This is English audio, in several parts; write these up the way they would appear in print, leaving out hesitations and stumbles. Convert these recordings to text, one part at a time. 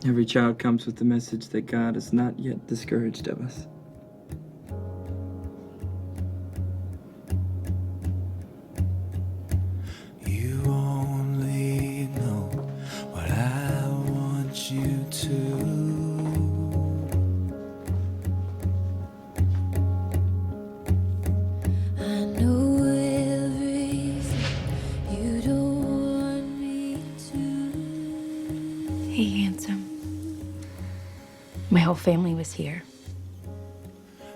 Every child comes with the message that God is not yet discouraged of us. You only know what I want you to. I know everything you don't want me to. Hey, handsome. My whole family was here.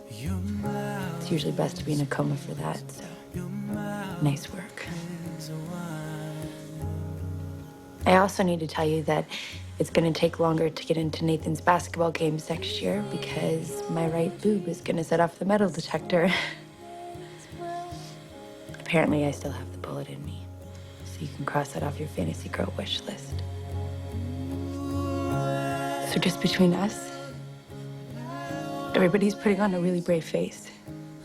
It's usually best to be in a coma for that, so nice work. I also need to tell you that it's going to take longer to get into Nathan's basketball games next year because my right boob is going to set off the metal detector. Apparently, I still have the bullet in me, so you can cross that off your fantasy girl wish list. So just between us, everybody's putting on a really brave face.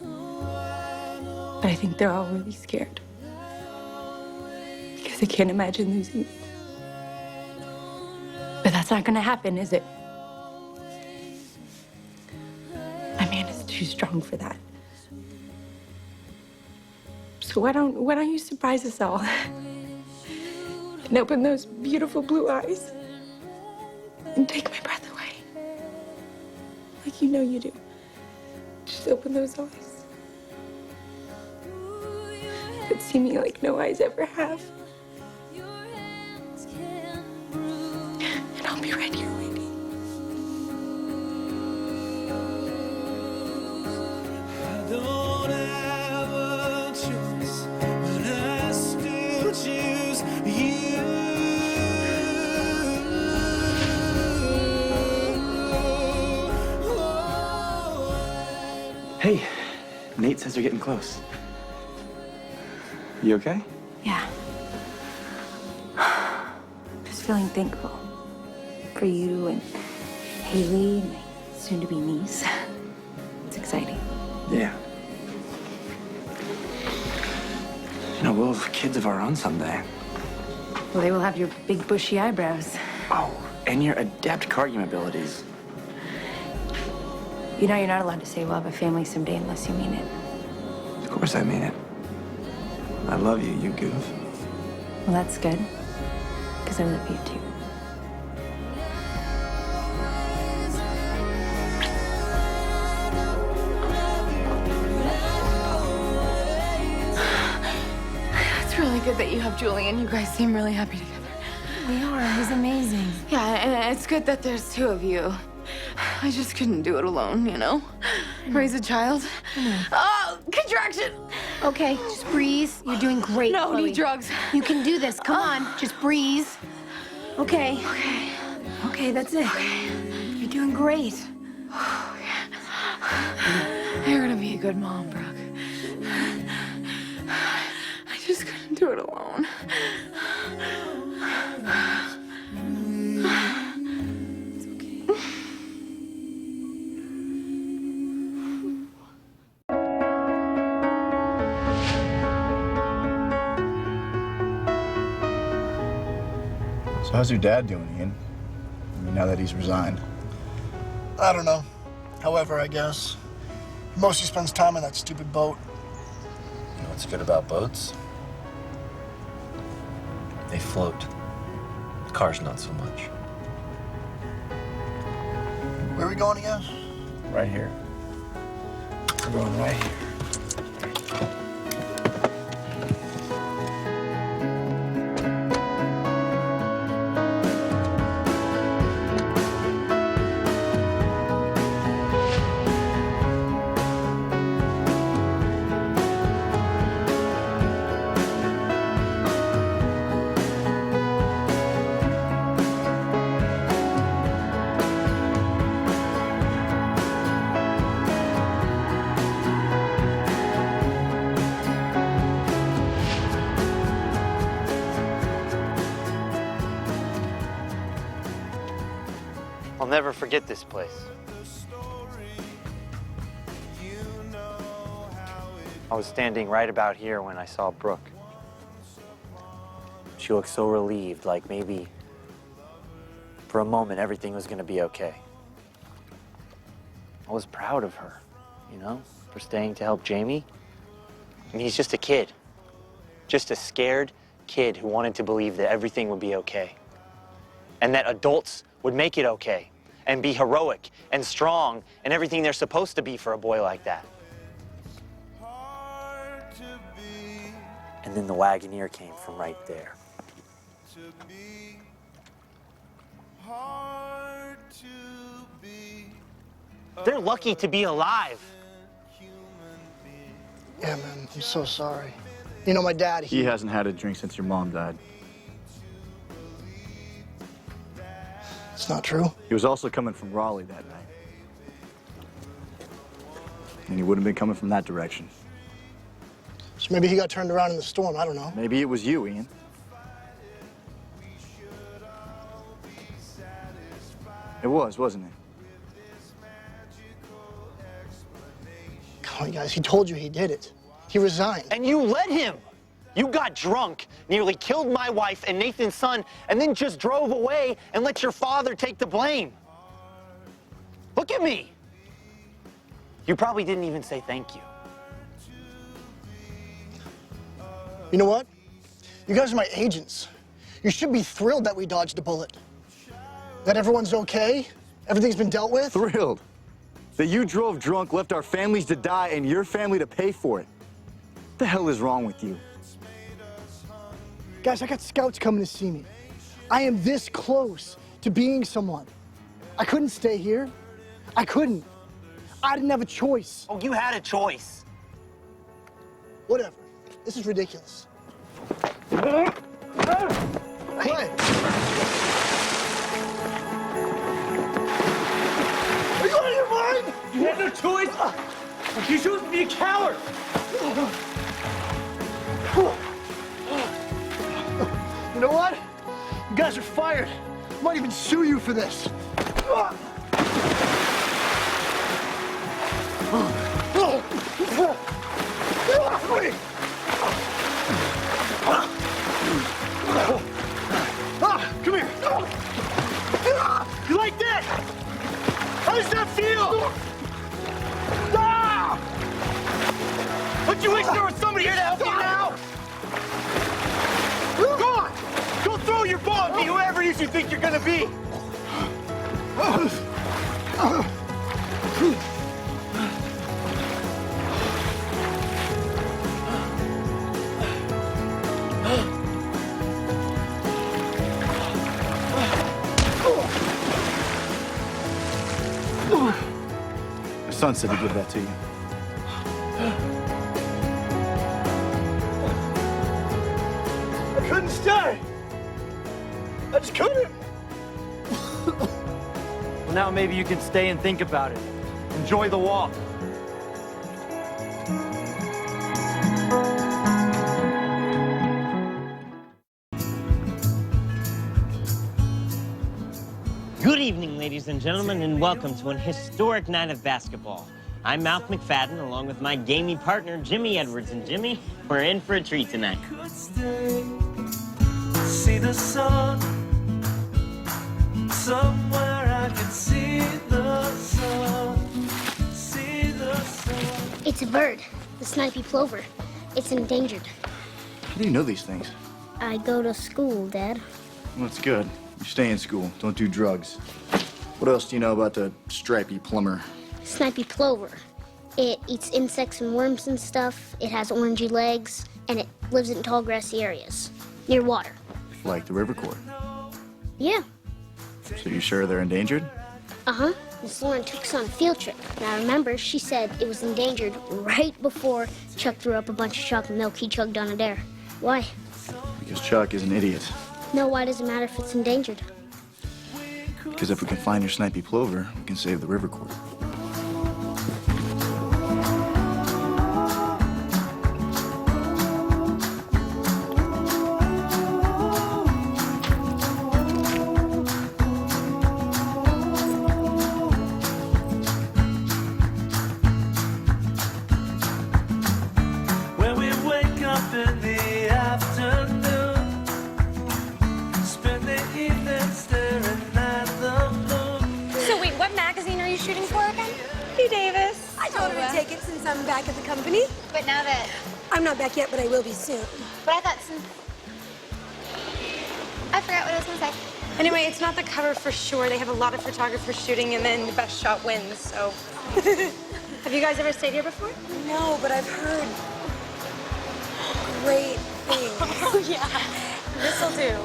But I think they're all really scared. Because they can't imagine losing me. But that's not gonna happen, is it? My man is too strong for that. So why don't you surprise us all? And open those beautiful blue eyes. And take my breath away. Like you know you do. Just open those eyes. But see me like no eyes ever have. And I'll be right here waiting. I don't have a choice, but I still choose you. Hey, Nate says they're getting close. You okay? Yeah. Just feeling thankful for you and Haley, my soon-to-be niece. It's exciting. Yeah. You know, we'll have kids of our own someday. Well, they will have your big bushy eyebrows. Oh, and your adept cardio abilities. You know, you're not allowed to say we'll have a family someday unless you mean it. Of course I mean it. I love you, you goof. Well, that's good. Because I love you, too. It's really good that you have Julian. You guys seem really happy together. We are. He's amazing. Yeah, and it's good that there's two of you. I just couldn't do it alone, you know? Raise a child. Oh, contraction! Okay, just breathe. You're doing great, No, Chloe. need drugs. You can do this. Come on, just breathe. Okay. Okay. Okay, that's it. You're doing great. You're gonna be a good mom, Brooke. I just couldn't do it alone. So how's your dad doing, Ian? I mean, now that he's resigned. I don't know. However, I guess. He mostly spends time on that stupid boat. You know what's good about boats? They float. Cars, not so much. Where are we going again? Right here. We're going right here. I'll never forget this place. I was standing right about here when I saw Brooke. She looked so relieved, like maybe for a moment everything was gonna be okay. I was proud of her, you know, for staying to help Jamie. I mean, he's just a kid. Just a scared kid who wanted to believe that everything would be okay. And that adults would make it okay and be heroic and strong and everything they're supposed to be for a boy like that. And then the Wagoneer came from right there. They're lucky to be alive. Yeah, man, I'm so sorry. You know, my dad, He hasn't had a drink since your mom died. It's not true. He was also coming from Raleigh that night. And he wouldn't have been coming from that direction. So maybe he got turned around in the storm, I don't know. Maybe it was you, Ian. It was, wasn't it? Come on, guys, he told you he did it. He resigned. And you let him. You got drunk, nearly killed my wife and Nathan's son, and then just drove away and let your father take the blame. Look at me. You probably didn't even say thank you. You know what? You guys are my agents. You should be thrilled that we dodged a bullet. That everyone's okay, everything's been dealt with. Thrilled. That you drove drunk, left our families to die, and your family to pay for it. What the hell is wrong with you? Guys, I got scouts coming to see me. I am this close to being someone. I couldn't stay here. I couldn't. I didn't have a choice. Oh, you had a choice. Whatever. This is ridiculous. Clay! Are you out of your mind? You had no choice. You chose to be a coward. You know what? You guys are fired. I might even sue you for this. Come here. You like that? How does that feel? Don't you wish there was somebody here to help you now? Go on! Go throw your ball at me, whoever it is you think you're gonna be! My son said he'd give that to you. I couldn't stay! I just couldn't! Well, now maybe you can stay and think about it. Enjoy the walk. Good evening, ladies and gentlemen, and welcome to an historic night of basketball. I'm Malf McFadden, along with my gamey partner, Jimmy Edwards. And Jimmy, we're in for a treat tonight. See the sun. Somewhere I can see the sun. See the sun. It's a bird, the snipey plover. It's endangered. How do you know these things? I go to school, Dad. Well, that's good. You stay in school. Don't do drugs. What else do you know about the stripey plumber? Snipey plover. It eats insects and worms and stuff. It has orangey legs, and it lives in tall grassy areas, near water. Like the river court. Yeah. So you sure they're endangered? Uh-huh. Miss Lauren took us on a field trip. Now, remember, she said it was endangered right before Chuck threw up a bunch of chocolate milk he chugged on a dare. Why? Because Chuck is an idiot. No, why does it matter if it's endangered? Because if we can find your snipey plover, we can save the river court. When we wake up in the afternoon, spend the evening staring at since I'm back at the company. But now that... I'm not back yet, but I will be soon. But I thought since... I forgot what I was gonna say. Anyway, it's not the cover for sure. They have a lot of photographers shooting, and then the best shot wins, so... Have you guys ever stayed here before? No, but I've heard great things. Oh, yeah. This'll do.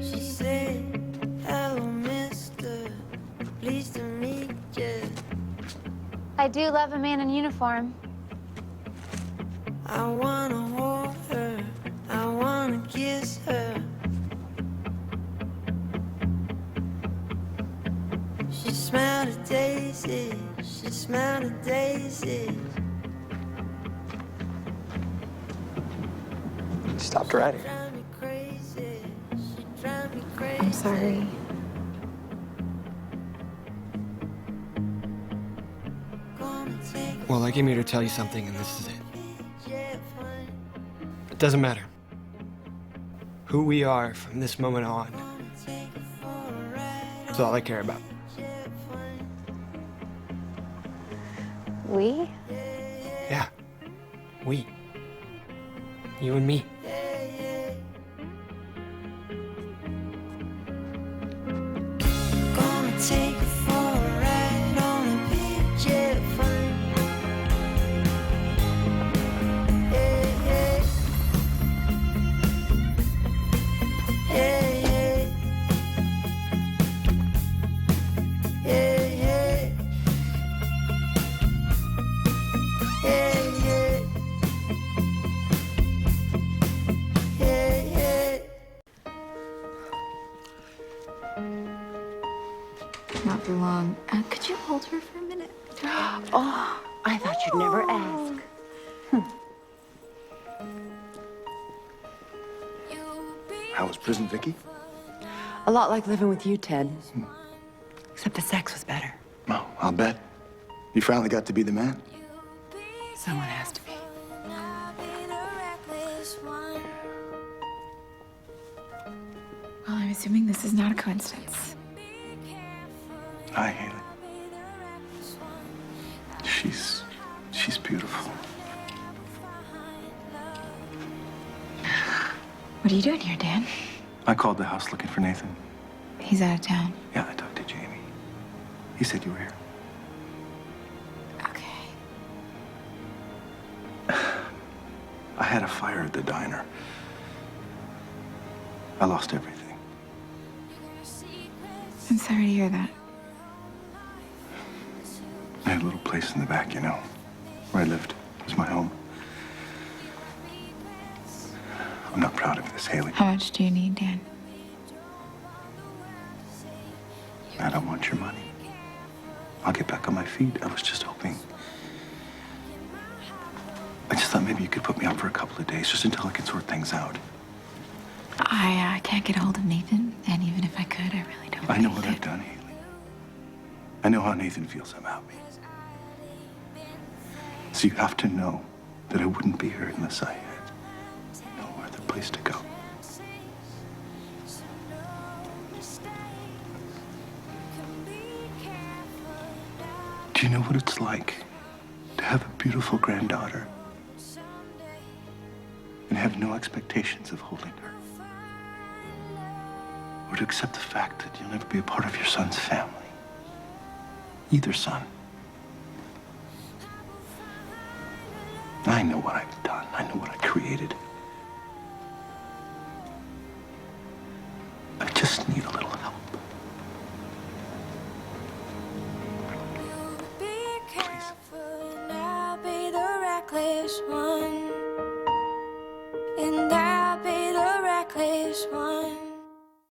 She said, hello, mister. Pleased to meet you. I do love a man in uniform. I wanna hold her. I wanna kiss her. She smelled a daisy. She smelled a daisy. Stopped riding. Drive me crazy. She drive me crazy. I'm sorry. Gonna take Well, I came here to tell you something, and this is it. it fine. It doesn't matter who we are from this moment on. Take it for a ride. That's all I care about. We? Yeah. We. You and me. Gonna take it for a ride on a big jet plane. Hey, hey. Hey, hey. Hey, hey. Hey, hey. Hey, hey. Not for long. Could you hold her for a minute? Oh, I thought you'd never ask. How was prison, Vicky? A lot like living with you, Ted. Except the sex was better. Oh, I'll bet. You finally got to be the man. Someone has to be. Well, I'm assuming this is not a coincidence. Hi, Haley. She's beautiful. What are you doing here, Dan? I called the house looking for Nathan. He's out of town. Yeah, I talked to Jamie. He said you were here. Okay. I had a fire at the diner. I lost everything. I'm sorry to hear that. I had a little place in the back, you know, where I lived. It was my home. I'm not proud of this, Haley. How much do you need, Dan? I don't want your money. I'll get back on my feet. I was just hoping. I just thought maybe you could put me on for a couple of days, just until I can sort things out. I can't get a hold of Nathan, and even if I could, I really don't. I know what I've done, Haley. I know how Nathan feels about me. So you have to know that I wouldn't be here unless I had no other place to go. Do you know what it's like to have a beautiful granddaughter and have no expectations of holding her? Or to accept the fact that you'll never be a part of your son's family? Either son. I know what I've done. I know what I created. I just need a little